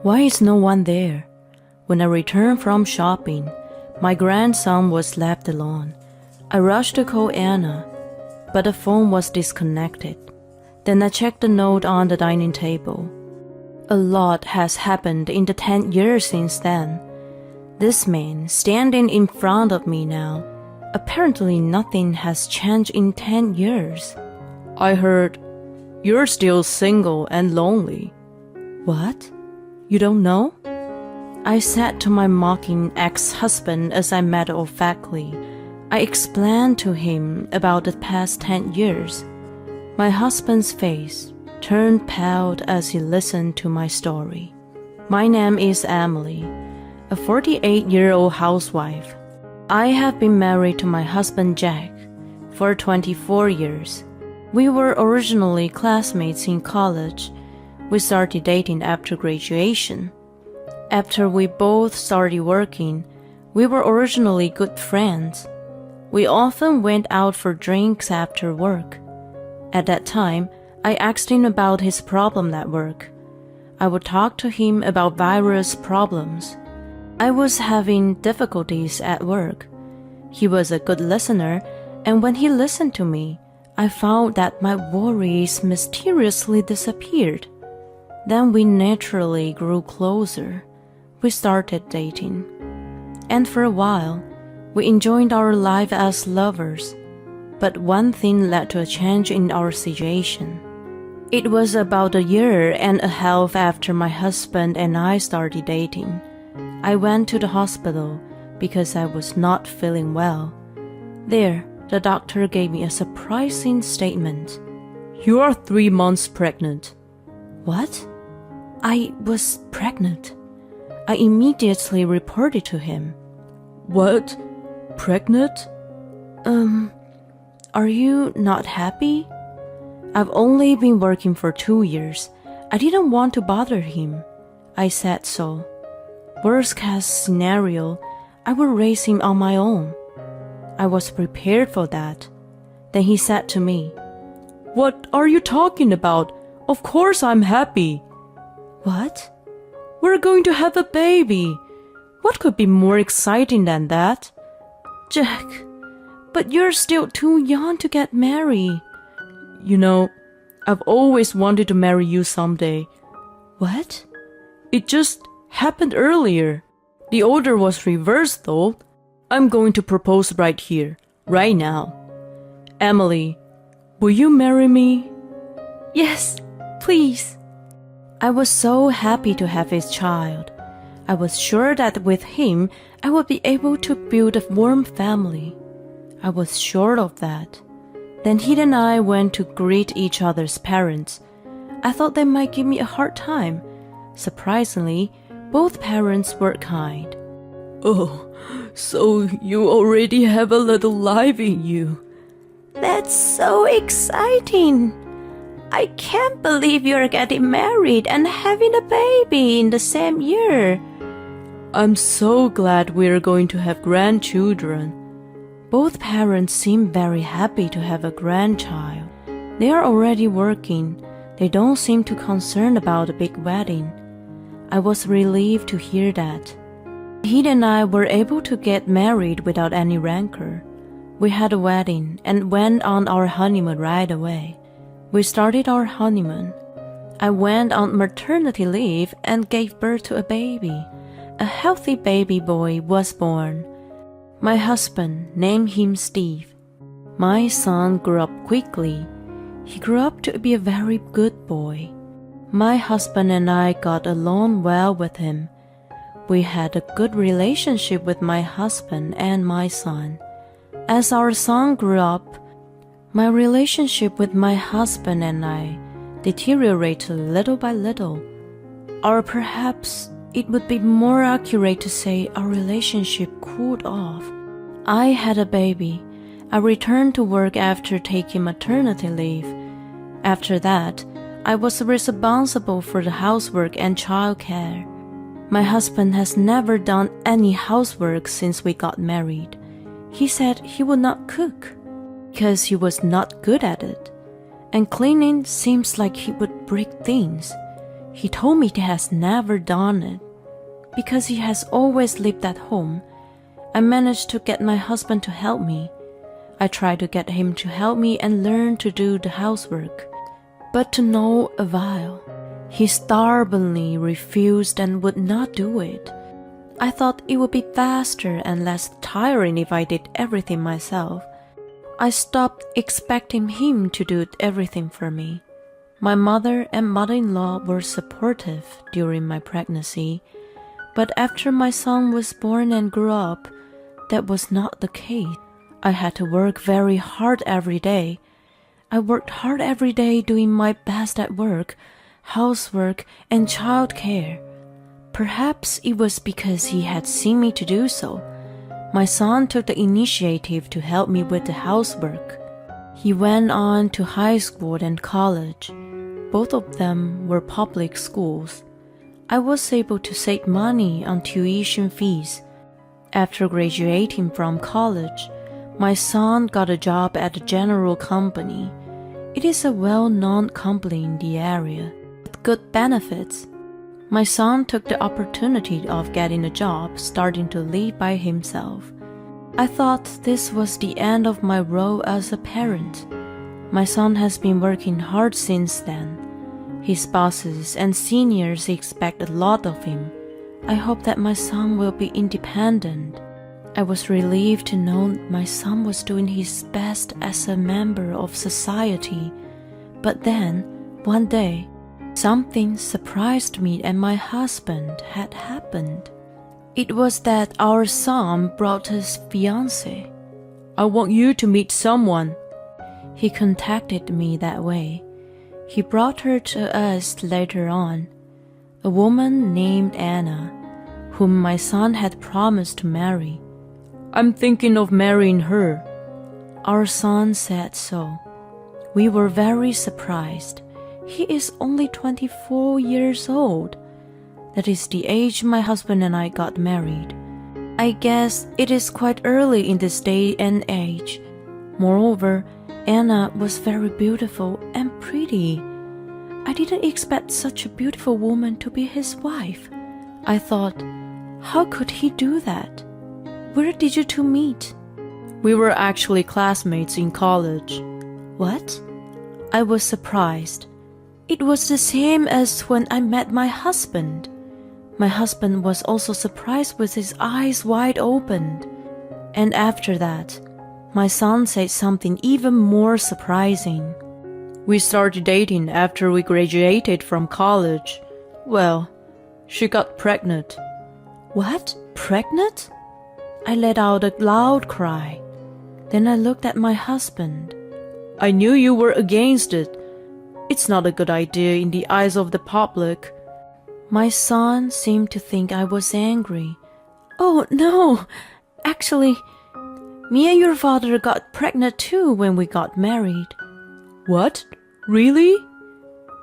Why is no one there? When I returned from shopping, my grandson was left alone. I rushed to call Anna, but the phone was disconnected. Then I checked the note on the dining table. A lot has happened in the 10 years since then. This man standing in front of me now, apparently nothing has changed in 10 years. I heard, you're still single and lonely. What? You don't know? I said to my mocking ex-husband as I matter-of-factly. I explained to him about the past 10 years. My husband's face turned pale as he listened to my story. My name is Emily, a 48-year-old housewife. I have been married to my husband Jack for 24 years. We were originally classmates in college. We started dating after graduation. After we both started working, we were originally good friends. We often went out for drinks after work. At that time, I asked him about his problem at work. I would talk to him about various problems. I was having difficulties at work. He was a good listener, and when he listened to me, I found that my worries mysteriously disappeared. Then we naturally grew closer. We started dating. And for a while, we enjoyed our life as lovers. But one thing led to a change in our situation. It was about a year and a half after my husband and I started dating. I went to the hospital because I was not feeling well. There, the doctor gave me a surprising statement. You are 3 months pregnant. What? I was pregnant. I immediately reported to him. What? Pregnant? Are you not happy? I've only been working for 2 years. I didn't want to bother him. I said so. Worst case scenario, I would raise him on my own. I was prepared for that. Then he said to me, What are you talking about? Of course I'm happy. What? We're going to have a baby. What could be more exciting than that? Jack, but you're still too young to get married. You know, I've always wanted to marry you someday. What? It just happened earlier. The order was reversed though. I'm going to propose right here, right now. Emily, will you marry me? Yes, please. I was so happy to have his child. I was sure that with him, I would be able to build a warm family. I was sure of that. Then he and I went to greet each other's parents. I thought they might give me a hard time. Surprisingly, both parents were kind. Oh, so you already have a little life in you. That's so exciting. I can't believe you're getting married and having a baby in the same year. I'm so glad we're going to have grandchildren. Both parents seem very happy to have a grandchild. They are already working. They don't seem too concerned about a big wedding. I was relieved to hear that. He and I were able to get married without any rancor. We had a wedding and went on our honeymoon right away. We started our honeymoon. I went on maternity leave and gave birth to a baby. A healthy baby boy was born. My husband named him Steve. My son grew up quickly. He grew up to be a very good boy. My husband and I got along well with him. We had a good relationship with my husband and my son. As our son grew up, my relationship with my husband and I deteriorated little by little. Or perhaps it would be more accurate to say our relationship cooled off. I had a baby. I returned to work after taking maternity leave. After that, I was responsible for the housework and childcare. My husband has never done any housework since we got married. He said he would not cook because he was not good at it. And cleaning seems like he would break things. He told me he has never done it. Because he has always lived at home, I managed to get my husband to help me. I tried to get him to help me and learn to do the housework, but to no avail. He stubbornly refused and would not do it. I thought it would be faster and less tiring if I did everything myself. I stopped expecting him to do everything for me. My mother and mother-in-law were supportive during my pregnancy, but after my son was born and grew up, that was not the case. I had to work very hard every day. I worked hard every day doing my best at work, housework, and childcare. Perhaps it was because he had seen me to do so. My son took the initiative to help me with the housework. He went on to high school and college. Both of them were public schools. I was able to save money on tuition fees. After graduating from college, my son got a job at a general company. It is a well-known company in the area, with good benefits. My son took the opportunity of getting a job, starting to live by himself. I thought this was the end of my role as a parent. My son has been working hard since then. His bosses and seniors expect a lot of him. I hope that my son will be independent. I was relieved to know my son was doing his best as a member of society. But then, one day, something surprised me and my husband had happened. It was that our son brought his fiancée. I want you to meet someone. He contacted me that way. He brought her to us later on, a woman named Anna, whom my son had promised to marry. I'm thinking of marrying her. Our son said so. We were very surprised. He is only 24 years old. That is the age my husband and I got married. I guess it is quite early in this day and age. Moreover, Anna was very beautiful and pretty. I didn't expect such a beautiful woman to be his wife. I thought, how could he do that? Where did you two meet? We were actually classmates in college. What? I was surprised. It was the same as when I met my husband. My husband was also surprised with his eyes wide open. And after that, my son said something even more surprising. We started dating after we graduated from college. Well, she got pregnant. What? Pregnant? I let out a loud cry. Then I looked at my husband. I knew you were against it. It's not a good idea in the eyes of the public. My son seemed to think I was angry. Oh, no. Actually, me and your father got pregnant too when we got married. What? Really?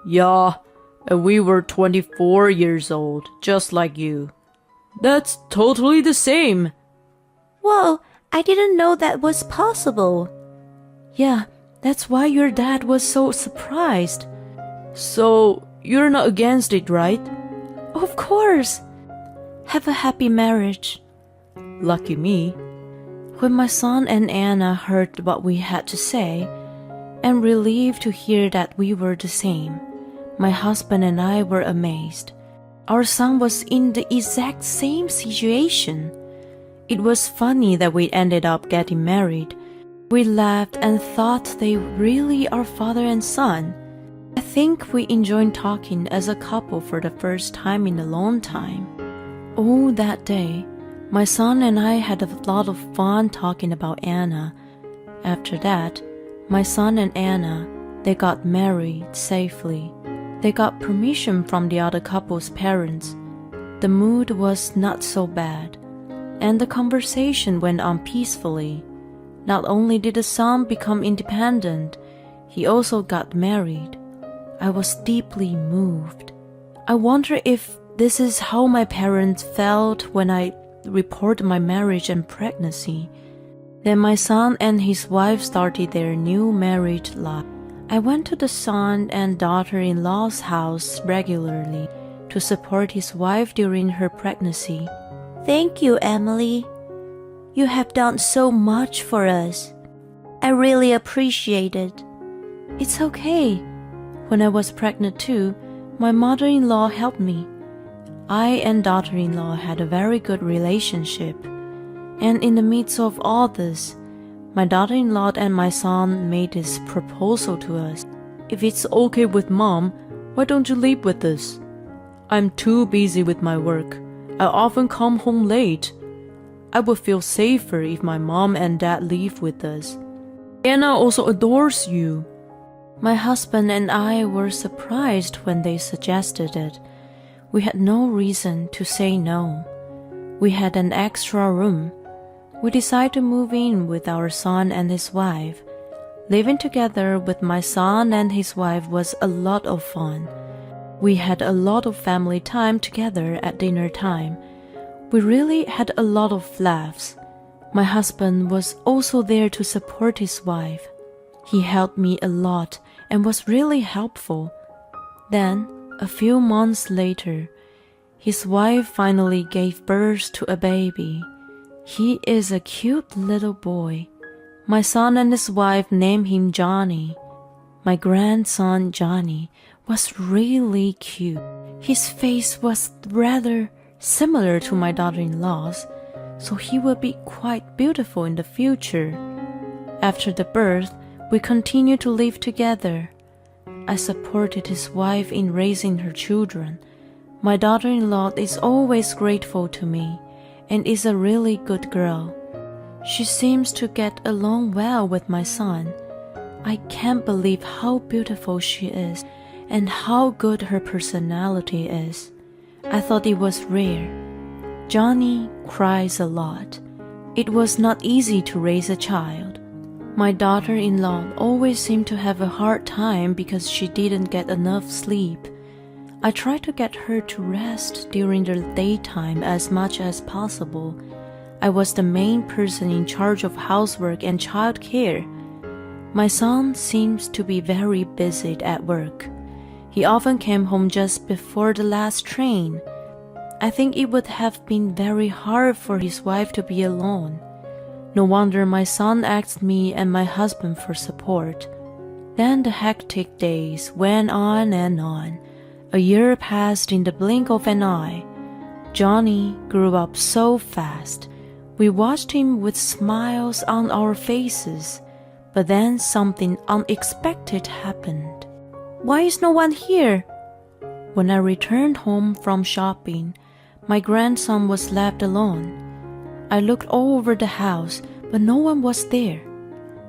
Yeah, and we were 24 years old, just like you. That's totally the same. Well, I didn't know that was possible. Yeah, that's why your dad was so surprised. So, you're not against it, right? Of course. Have a happy marriage. Lucky me. When my son and Anna heard what we had to say, and relieved to hear that we were the same, my husband and I were amazed. Our son was in the exact same situation. It was funny that we ended up getting married. We laughed and thought they really are father and son. I think we enjoyed talking as a couple for the first time in a long time. Oh, that day, my son and I had a lot of fun talking about Anna. After that, my son and Anna, they got married safely. They got permission from the other couple's parents. The mood was not so bad, and the conversation went on peacefully. Not only did the son become independent, he also got married. I was deeply moved. I wonder if this is how my parents felt when I reported my marriage and pregnancy. Then my son and his wife started their new married life. I went to the son and daughter-in-law's house regularly to support his wife during her pregnancy. Thank you, Emily. You have done so much for us. I really appreciate it. It's okay. When I was pregnant too, my mother-in-law helped me. I and daughter-in-law had a very good relationship. And in the midst of all this, my daughter-in-law and my son made this proposal to us. If it's okay with mom, why don't you live with us? I'm too busy with my work. I often come home late. I would feel safer if my mom and dad live with us. Anna also adores you. My husband and I were surprised when they suggested it. We had no reason to say no. We had an extra room. We decided to move in with our son and his wife. Living together with my son and his wife was a lot of fun. We had a lot of family time together at dinner time. We really had a lot of laughs. My husband was also there to support his wife. He helped me a lot and was really helpful. Then, a few months later, his wife finally gave birth to a baby. He is a cute little boy. My son and his wife named him Johnny. My grandson Johnny was really cute. His face was rather similar to my daughter-in-law's, so he will be quite beautiful in the future. After the birth, we continued to live together. I supported his wife in raising her children. My daughter-in-law is always grateful to me and is a really good girl. She seems to get along well with my son. I can't believe how beautiful she is and how good her personality is. I thought it was rare. Johnny cries a lot. It was not easy to raise a child. My daughter-in-law always seemed to have a hard time because she didn't get enough sleep. I tried to get her to rest during the daytime as much as possible. I was the main person in charge of housework and child care. My son seems to be very busy at work. He often came home just before the last train. I think it would have been very hard for his wife to be alone. No wonder my son asked me and my husband for support. Then the hectic days went on and on. A year passed in the blink of an eye. Johnny grew up so fast. We watched him with smiles on our faces. But then something unexpected happened. Why is no one here? When I returned home from shopping, my grandson was left alone. I looked all over the house, but no one was there.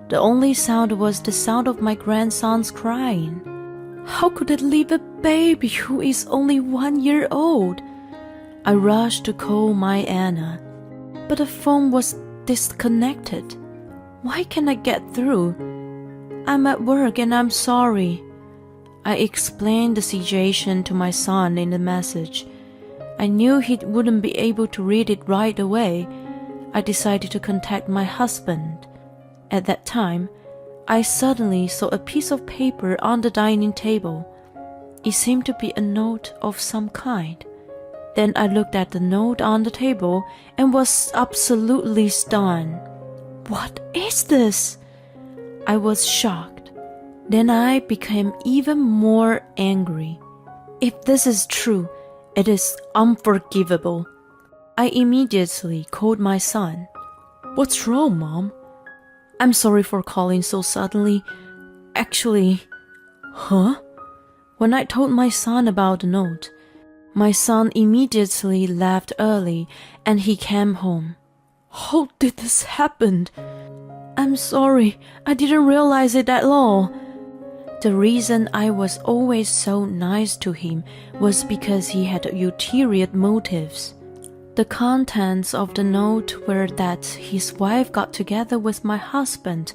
The only sound was the sound of my grandson's crying. How could it leave a baby who is only 1 year old? I rushed to call my Anna, but the phone was disconnected. Why can't I get through? I'm at work and I'm sorry. I explained the situation to my son in the message. I knew he wouldn't be able to read it right away. I decided to contact my husband. At that time, I suddenly saw a piece of paper on the dining table. It seemed to be a note of some kind. Then I looked at the note on the table and was absolutely stunned. What is this? I was shocked. Then I became even more angry. If this is true, it is unforgivable. I immediately called my son. What's wrong, Mom? I'm sorry for calling so suddenly. Actually, When I told my son about the note, my son immediately left early and he came home. How did this happen? I'm sorry, I didn't realize it at all. The reason I was always so nice to him was because he had ulterior motives. The contents of the note were that his wife got together with my husband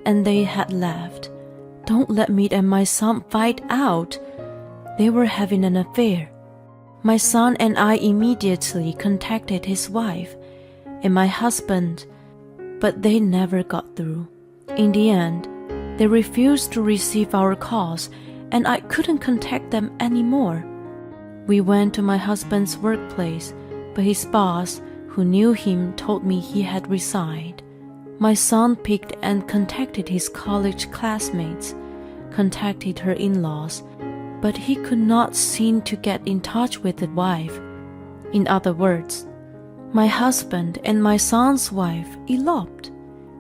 and they had left. Don't let me and my son fight out. They were having an affair. My son and I immediately contacted his wife and my husband, but they never got through. In the end, They refused to receive our calls, and I couldn't contact them anymore. We went to my husband's workplace, but his boss, who knew him, told me he had resigned. My son picked and contacted his college classmates, contacted her in-laws, but he could not seem to get in touch with the wife. In other words, my husband and my son's wife eloped.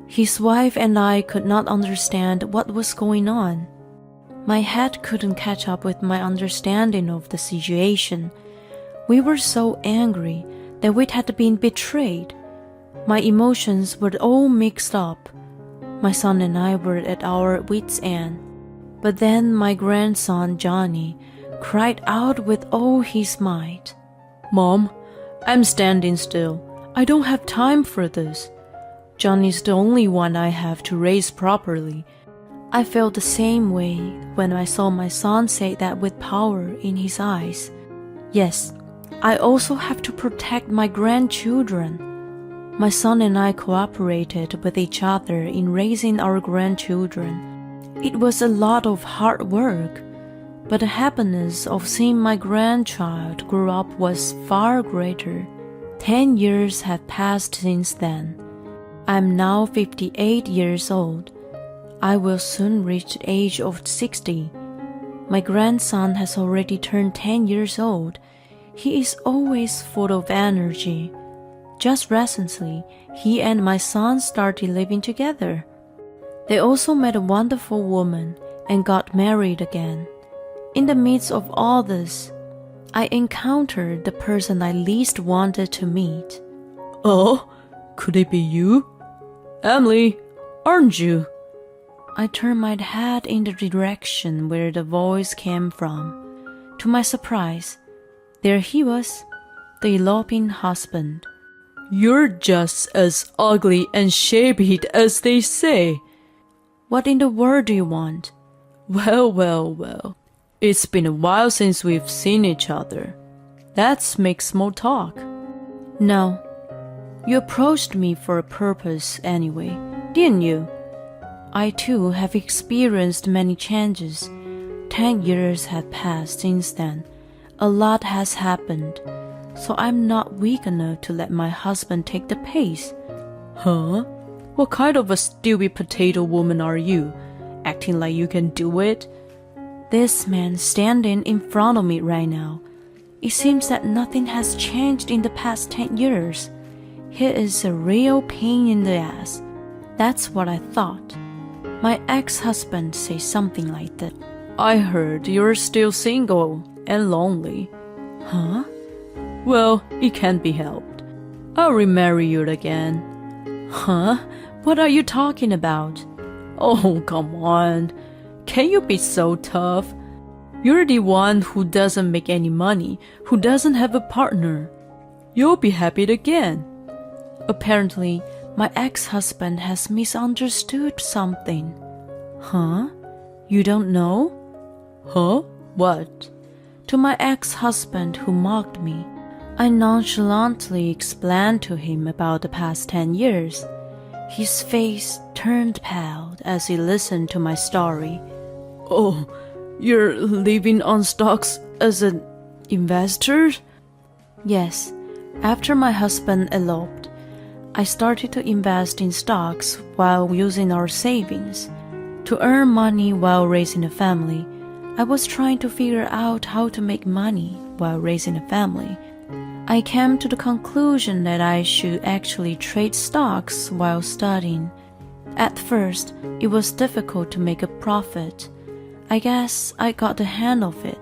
His wife and I could not understand what was going on. My head couldn't catch up with my understanding of the situation. We were so angry that we had been betrayed. My emotions were all mixed up. My son and I were at our wits' end. But then my grandson Johnny cried out with all his might, "Mom, I'm standing still. I don't have time for this. Johnny's the only one I have to raise properly." I felt the same way when I saw my son say that with power in his eyes. Yes, I also have to protect my grandchildren. My son and I cooperated with each other in raising our grandchildren. It was a lot of hard work, but the happiness of seeing my grandchild grow up was far greater. 10 years have passed since then. I'm now 58 years old. I will soon reach the age of 60. My grandson has already turned 10 years old. He is always full of energy. Just recently, he and my son started living together. They also met a wonderful woman and got married again. In the midst of all this, I encountered the person I least wanted to meet. "Oh, could it be you? Emily, aren't you?" I turned my head in the direction where the voice came from. To my surprise, there he was, the eloping husband. "You're just as ugly and shabby as they say." "What in the world do you want?" Well. It's been a while since we've seen each other. Let's make small talk." "No. You approached me for a purpose anyway, didn't you? I too have experienced many changes. 10 years have passed since then. A lot has happened, so I'm not weak enough to let my husband take the pace." Huh? What kind of a stupid potato woman are you? Acting like you can do it? This man standing in front of me right now, it seems that nothing has changed in the past 10 years. He is a real pain in the ass. That's what I thought. My ex-husband said something like that. I heard you're still single and lonely. Huh? Well, it can't be helped. I'll remarry you again. Huh? What are you talking about? Oh, come on. Can you be so tough? You're the one who doesn't make any money, who doesn't have a partner. You'll be happy again. Apparently, my ex-husband has misunderstood something. Huh? You don't know? Huh? What? To my ex-husband who mocked me, I nonchalantly explained to him about the past 10 years. His face turned pale as he listened to my story. Oh, you're living on stocks as an investor? Yes. After my husband eloped, I started to invest in stocks while using our savings. To earn money while raising a family, I was trying to figure out how to make money while raising a family. I came to the conclusion that I should actually trade stocks while studying. At first, it was difficult to make a profit. I guess I got the hang of it.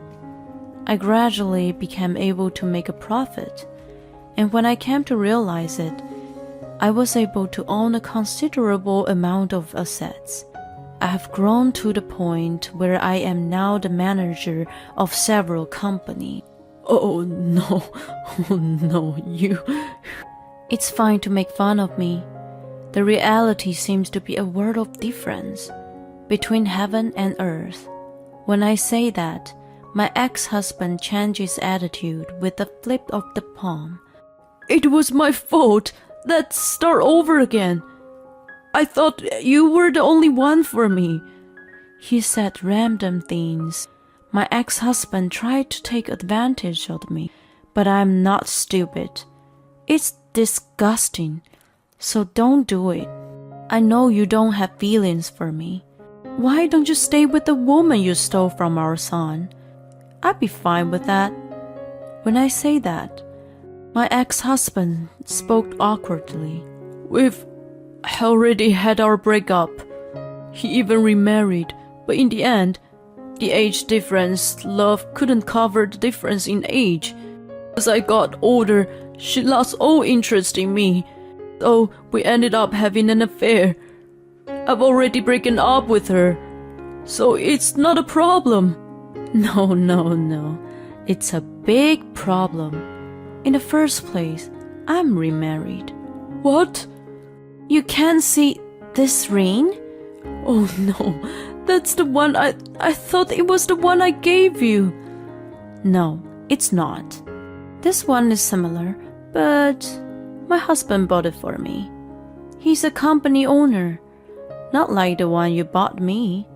I gradually became able to make a profit, and when I came to realize it, I was able to own a considerable amount of assets. I have grown to the point where I am now the manager of several companies. Oh no, you... It's fine to make fun of me. The reality seems to be a world of difference between heaven and earth. When I say that, my ex-husband changed his attitude with a flip of the palm. It was my fault. Let's start over again. I thought you were the only one for me. He said random things. My ex-husband tried to take advantage of me, but I'm not stupid. It's disgusting, so don't do it. I know you don't have feelings for me. Why don't you stay with the woman you stole from our son? I'd be fine with that. When I say that, my ex-husband spoke awkwardly. We've already had our breakup. He even remarried, but in the end, the age difference, love couldn't cover the difference in age. As I got older, she lost all interest in me, so we ended up having an affair. I've already broken up with her, so it's not a problem. No. It's a big problem. In the first place, I'm remarried. What? You can't see this ring? Oh no, that's the one I thought it was the one I gave you. No, it's not. This one is similar, but my husband bought it for me. He's a company owner, not like the one you bought me.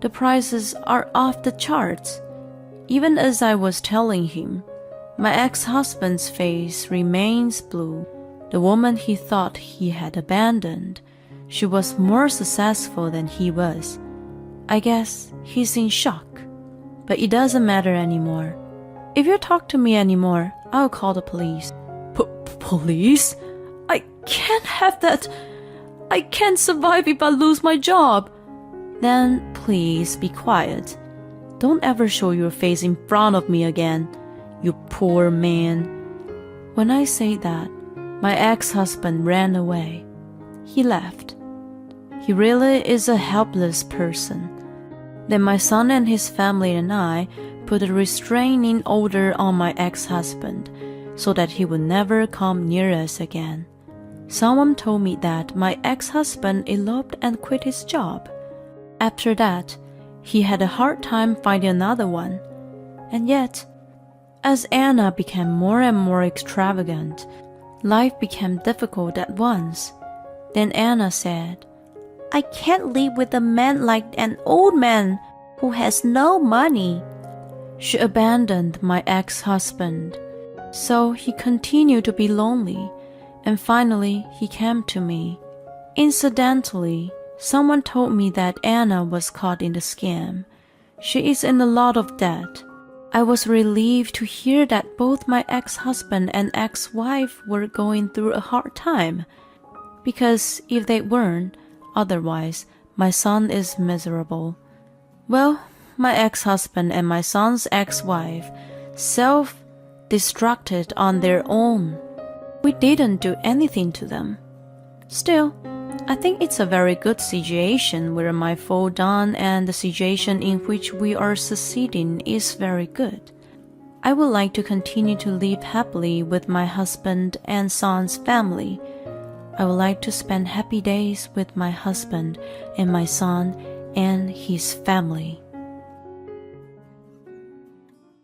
The prices are off the charts. Even as I was telling him, my ex-husband's face remains blue. The woman he thought he had abandoned, she was more successful than he was. I guess he's in shock. But it doesn't matter anymore. If you talk to me anymore, I'll call the police. Police? I can't have that. I can't survive if I lose my job. Then please be quiet. Don't ever show your face in front of me again, you poor man. When I say that, my ex-husband ran away. He left. He really is a helpless person. Then my son and his family and I put a restraining order on my ex-husband so that he would never come near us again. Someone told me that my ex-husband eloped and quit his job. After that, he had a hard time finding another one. And yet, as Anna became more and more extravagant, life became difficult at once. Then Anna said, I can't live with a man like an old man who has no money. She abandoned my ex-husband. So he continued to be lonely, and finally he came to me. Incidentally, someone told me that Anna was caught in the scam. She is in a lot of debt. I was relieved to hear that both my ex-husband and ex-wife were going through a hard time, because if they weren't, otherwise my son is miserable. Well, my ex-husband and my son's ex-wife self-destructed on their own. We didn't do anything to them. Still, I think it's a very good situation where my fall down and the situation in which we are succeeding is very good. I would like to continue to live happily with my husband and son's family. I would like to spend happy days with my husband and my son and his family.